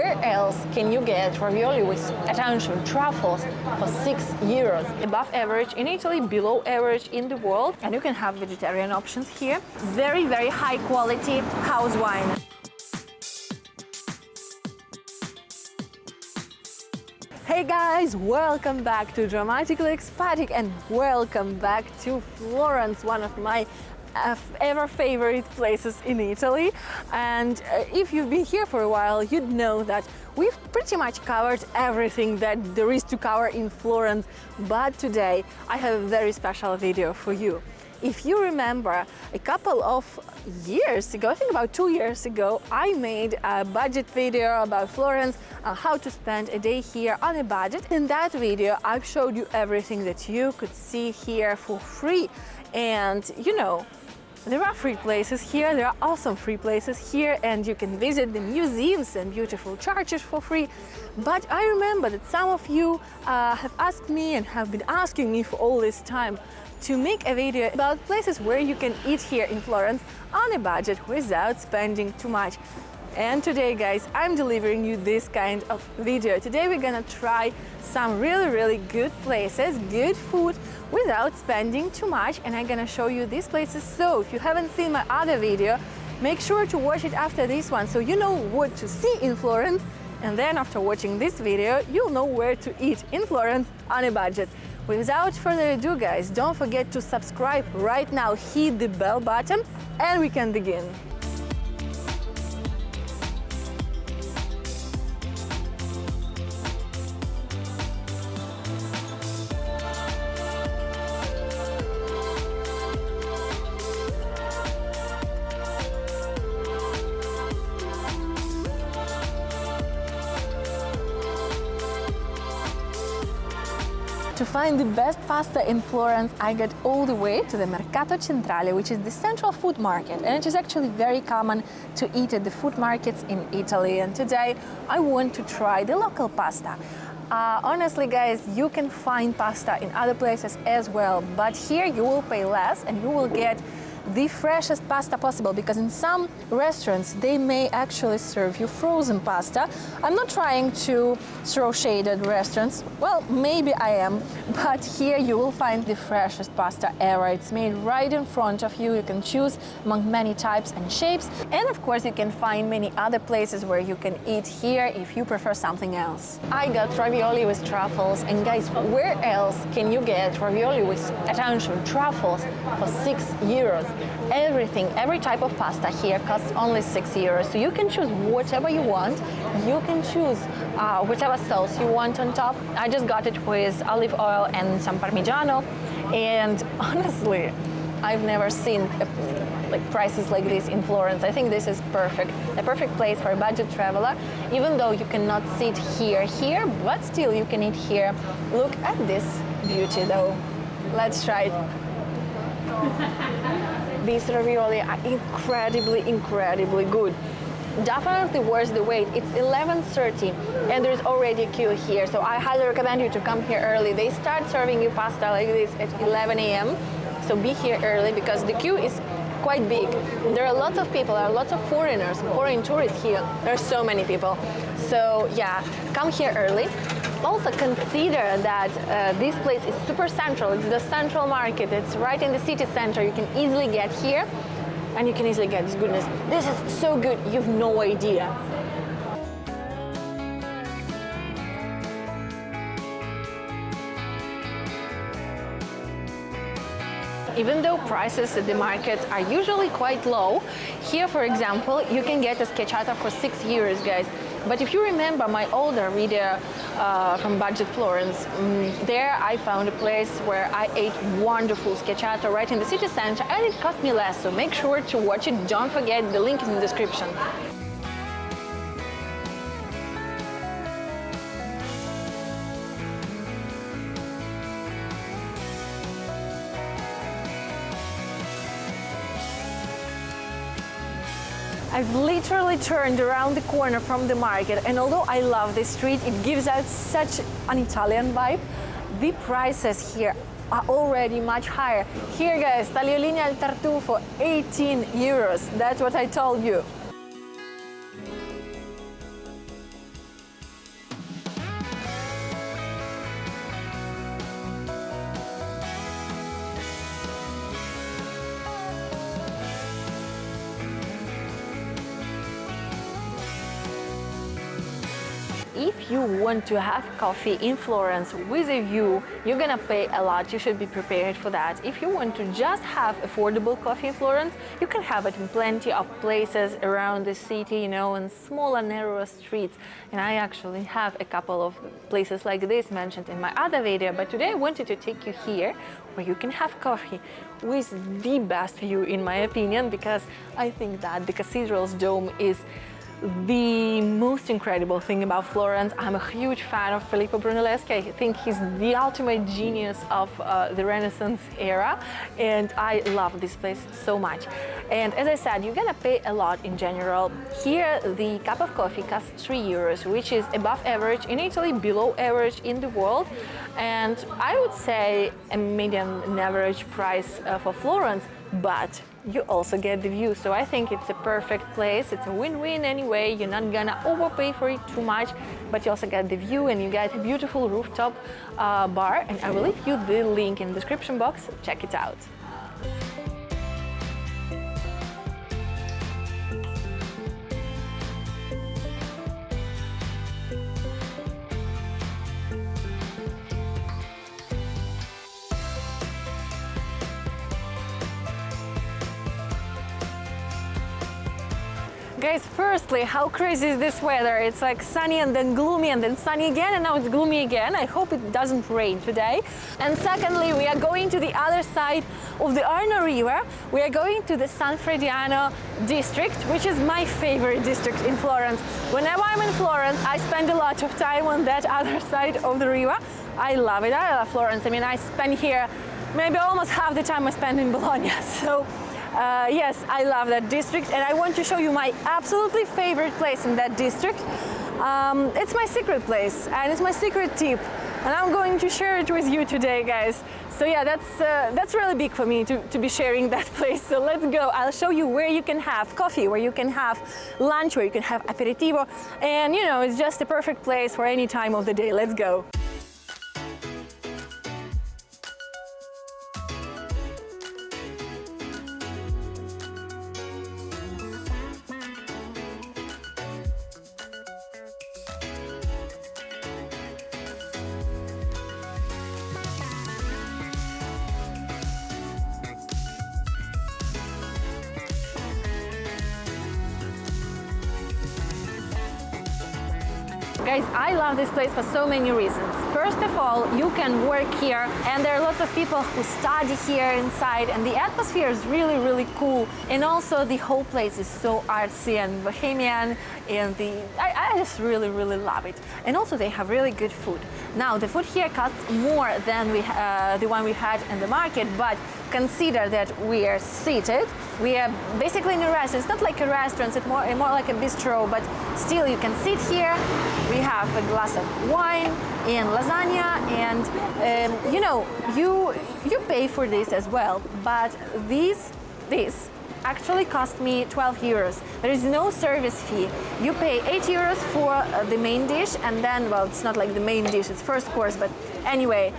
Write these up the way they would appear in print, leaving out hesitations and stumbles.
where else can you get ravioli with attention truffles for €6? Above average in Italy, below average in the world, and you can have vegetarian options here. Very, very high quality house wine. Hey guys, welcome back to Dramatically Expatic and welcome back to Florence, one of my ever favorite places in Italy. And if you've been here for a while, you'd know that we've pretty much covered everything that there is to cover in Florence. But today I have a very special video for you. If you remember, a couple of years ago, I think about 2 years ago, I made a budget video about Florence, how to spend a day here on a budget. In that video, I've showed you everything that you could see here for free. And you know, there are free places here, there are awesome free places here, and you can visit the museums and beautiful churches for free. But I remember that some of you have asked me and have been asking me for all this time to make a video about places where you can eat here in Florence on a budget without spending too much. And today, guys, I'm delivering you this kind of video. Today we're gonna try some really good places, good food, without spending too much, and I'm gonna show you these places. So if you haven't seen my other video, make sure to watch it after this one so you know what to see in Florence, and then after watching this video, you'll know where to eat in Florence on a budget. Without further ado, guys, don't forget to subscribe right now, hit the bell button, and we can begin. To find the best pasta in Florence, I got all the way to the Mercato Centrale, which is the central food market, and it is actually very common to eat at the food markets in Italy. And today I want to try the local pasta. Honestly, guys, you can find pasta in other places as well, but here you will pay less and you will get the freshest pasta possible, because in some restaurants they may actually serve you frozen pasta. I'm not trying to throw shade at restaurants, well, maybe I am, but here you will find the freshest pasta ever. It's made right in front of you. You can choose among many types and shapes, and of course you can find many other places where you can eat here if you prefer something else. I got ravioli with truffles, and guys, where else can you get ravioli with, attention, truffles for €6? Everything, every type of pasta here costs only €6, so you can choose whatever you want. You can choose whichever sauce you want on top. I just got it with olive oil and some Parmigiano, and honestly, I've never seen prices like this in Florence. I think this is perfect, a perfect place for a budget traveler, even though you cannot sit here, but still you can eat here. Look at this beauty though. Let's try it. These ravioli are incredibly good. Definitely worth the wait. It's 11:30 and there's already a queue here, so I highly recommend you to come here early. They start serving you pasta like this at 11 a.m. so be here early because the queue is quite big. There are lots of people, there are lots of foreigners, foreign tourists here. There are so many people. So yeah, come here early. Also consider that this place is super central. It's the central market. It's right in the city center. You can easily get here and you can easily get this goodness. This is so good, you've no idea. Even though prices at the markets are usually quite low, here, for example, you can get a gelato for €6, guys. But if you remember my older video from Budget Florence, there I found a place where I ate wonderful gelato right in the city center, and it cost me less, so make sure to watch it. Don't forget, the link is in the description. I've literally turned around the corner from the market, and although I love this street, it gives out such an Italian vibe. The prices here are already much higher. Here, guys, tagliolini al tartufo, €18. That's what I told you. if you want to have coffee in Florence with a view, you're gonna pay a lot. You should be prepared for that. If you want to just have affordable coffee in Florence, you can have it in plenty of places around the city, you know, in smaller, narrower streets. And I actually have a couple of places like this mentioned in my other video, but today I wanted to take you here where you can have coffee with the best view, in my opinion, because I think that the cathedral's dome is the most incredible thing about Florence. I'm a huge fan of Filippo Brunelleschi. I think he's the ultimate genius of the Renaissance era, and I love this place so much. And as I said, you're gonna pay a lot in general. Here, the cup of coffee costs 3 euros, which is above average in Italy, below average in the world, and I would say a median average price for Florence, but you also get the view. So I think it's a perfect place. It's a win-win anyway. You're not gonna overpay for it too much, but you also get the view and you get a beautiful rooftop bar. And I will leave you the link in the description box. Check it out. Guys, firstly, how crazy is this weather? It's like sunny and then gloomy and then sunny again, and now it's gloomy again. I hope it doesn't rain today. And secondly, we are going to the other side of the Arno River. We are going to the San Frediano district, which is my favorite district in Florence. Whenever I'm in Florence, I spend a lot of time on that other side of the river. I love it. I love Florence. I mean, I spend here maybe almost half the time I spend in Bologna. So yes, I love that district, and I want to show you my absolutely favorite place in that district. It's my secret place, and it's my secret tip, and I'm going to share it with you today, guys. So yeah, that's really big for me to be sharing that place. So let's go. I'll show you where you can have coffee, where you can have lunch, where you can have aperitivo, and you know, it's just a perfect place for any time of the day. Let's go. Guys, I love this place for so many reasons. First of all, you can work here, and there are lots of people who study here inside, and the atmosphere is really, really cool. And also the whole place is so artsy and bohemian, and I just really, really love it. And also they have really good food. Now, the food here costs more than the one we had in the market, but consider that we are seated. We are basically in a restaurant. It's not like a restaurant, it's more like a bistro, but still you can sit here. We have a glass of wine and lasagna, and you know, you pay for this as well, but this actually cost me 12 euros. There is no service fee. You pay 8 euros for the main dish, and then, well, it's not like the main dish, it's first course, but anyway,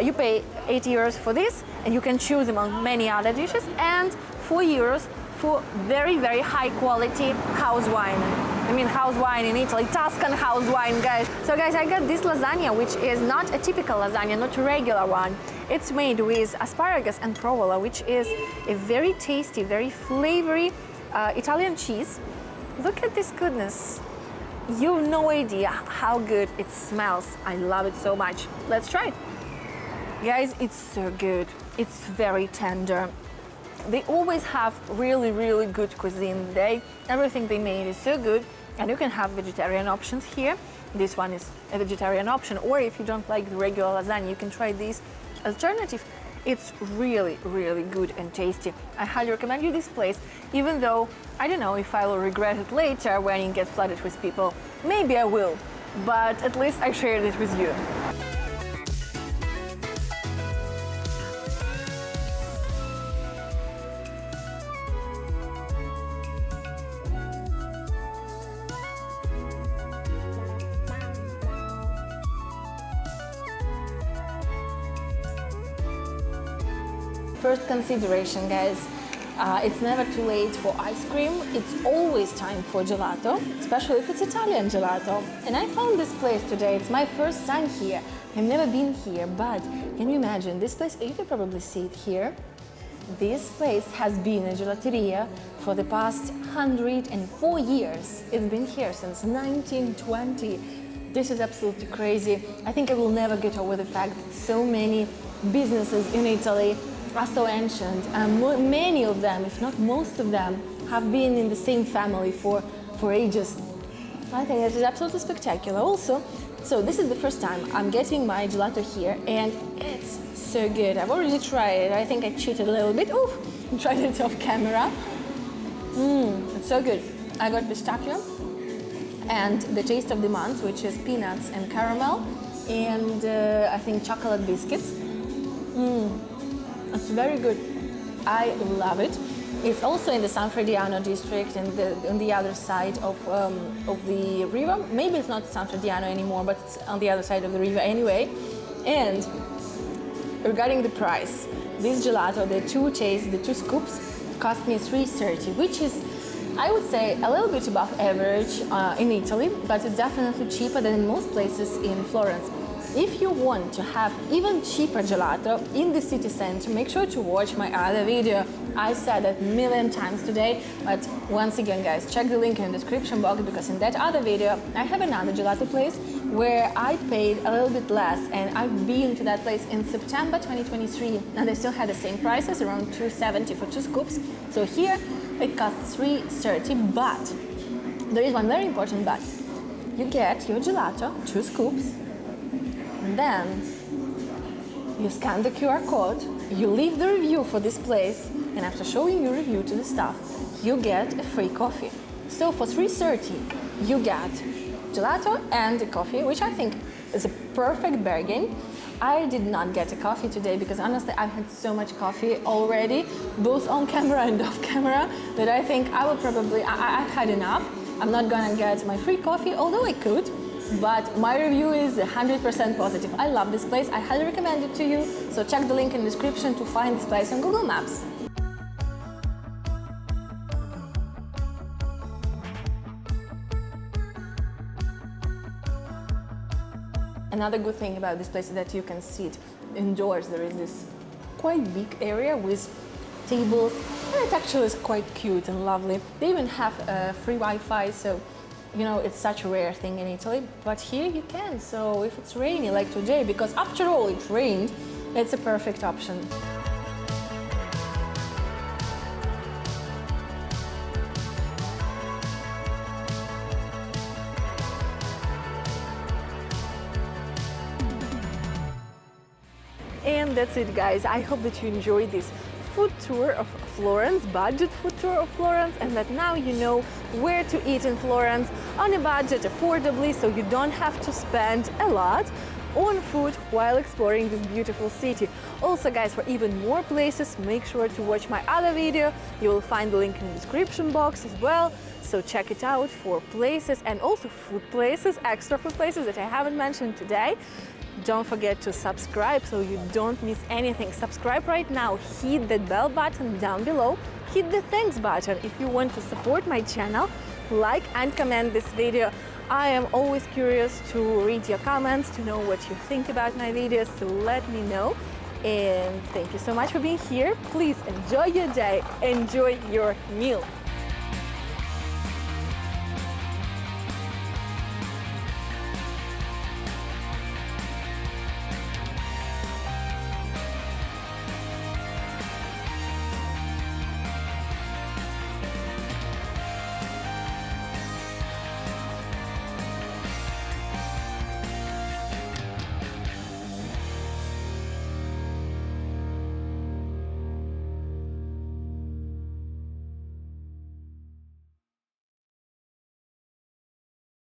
you pay 8 euros for this, and you can choose among many other dishes, and 4 euros for very, very high quality house wine. I mean, house wine in Italy, Tuscan house wine, guys. So guys, I got this lasagna, which is not a typical lasagna, not a regular one. It's made with asparagus and provola, which is a very tasty, very flavory Italian cheese. Look at this goodness. You have no idea how good it smells. I love it so much. Let's try it. Guys, it's so good. It's very tender. They always have really, really good cuisine. Everything they made is so good. And you can have vegetarian options here. This one is a vegetarian option. Or if you don't like the regular lasagna, you can try this alternative. It's really, really good and tasty. I highly recommend you this place, even though I don't know if I will regret it later when it gets flooded with people. Maybe I will, but at least I shared it with you. First consideration, guys, It's never too late for ice cream. It's always time for gelato, especially if it's Italian gelato. And I found this place today. It's my first time here. I've never been here, but can you imagine this place? You can probably see it here. This place has been a gelateria for the past 104 years. It's been here since 1920. This is absolutely crazy. I think I will never get over the fact that so many businesses in Italy are so ancient, and many of them, if not most of them, have been in the same family for ages. I think this is absolutely spectacular. Also, so this is the first time I'm getting my gelato here, and it's so good. I've already tried it. I think I cheated a little bit. Oof! Tried it off camera. It's so good. I got pistachio and the taste of the month, which is peanuts and caramel, and I think chocolate biscuits. It's very good. I love it. It's also in the San Frediano district and on the other side of the river. Maybe it's not San Frediano anymore, but it's on the other side of the river anyway. And regarding the price, this gelato, the two scoops, cost me $3.30, which is, I would say, a little bit above average in Italy, but it's definitely cheaper than in most places in Florence. If you want to have even cheaper gelato in the city center, make sure to watch my other video. I said it a million times today, but once again, guys, check the link in the description box, because in that other video, I have another gelato place where I paid a little bit less, and I've been to that place in September 2023, and they still had the same prices, around $2.70 for 2 scoops. So here, it costs $3.30, but there is one very important but. You get your gelato, 2 scoops, and then you scan the QR code, you leave the review for this place, and after showing your review to the staff, you get a free coffee. So for $3.30, you get gelato and a coffee, which I think is a perfect bargain. I did not get a coffee today because honestly I've had so much coffee already, both on camera and off camera, that I think I will probably, I've had enough. I'm not gonna get my free coffee, although I could. But my review is 100% positive. I love this place. I highly recommend it to you. So check the link in the description to find this place on Google Maps. Another good thing about this place is that you can sit indoors. There is this quite big area with tables, and it actually is quite cute and lovely. They even have free Wi-Fi, so you know, it's such a rare thing in Italy, but here you can. So if it's rainy like today, because after all it rained, it's a perfect option. And that's it, guys. I hope that you enjoyed this food tour of Florence, budget food tour of Florence, and that now you know where to eat in Florence on a budget, affordably, so you don't have to spend a lot on food while exploring this beautiful city. Also, guys, for even more places, make sure to watch my other video. You will find the link in the description box as well. So check it out for places, and also food places, extra food places that I haven't mentioned today. Don't forget to subscribe so you don't miss anything. Subscribe right now, hit that bell button down below, hit the thanks button if you want to support my channel, like and comment this video. I am always curious to read your comments, to know what you think about my videos, so let me know. And thank you so much for being here. Please enjoy your day, enjoy your meal.